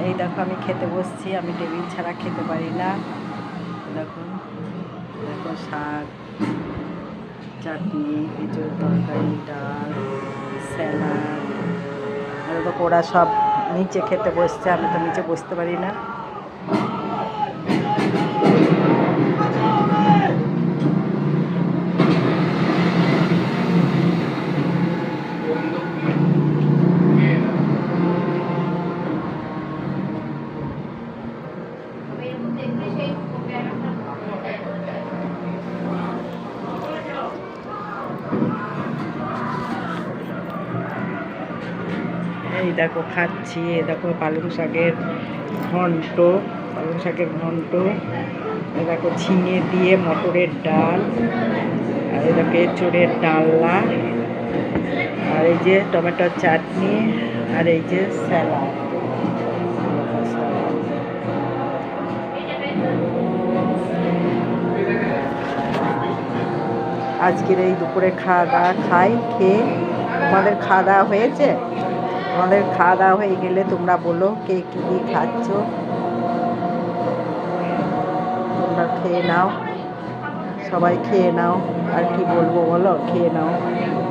এই দেখো আমি খেতে বসছি, আমি টেবিল ছাড়া খেতে পারি না। দেখো দেখো শাক, চাটনি, এঁচোড় তরকারি, ডাল, স্যালাড। আর দেখো ওরা সব নিচে খেতে বসছে, আমি তো নিচে বসতে পারি না। এই দেখো খাচ্ছি, এই দেখো পালং শাকের ঘন্ট, পালং শাকের ঘন্ট। এই দেখো ঝিঙে দিয়ে মটরের ডাল, আর এই দেখো এঁচোড়ের ডালনা, আর এই যে টমেটোর চাটনি, আর এই যে স্যালাড। আজকের এই দুপুরে খাওয়া দাওয়া খেয়ে তোমাদের খাওয়া দাওয়া হয়েছে? তোমাদের খাওয়া দাওয়া হয়ে গেলে তোমরা বলো কে কী কী খাচ্ছ। তোমরা খেয়ে নাও, সবাই খেয়ে নাও। আর কি বলবো বলো, খেয়ে নাও।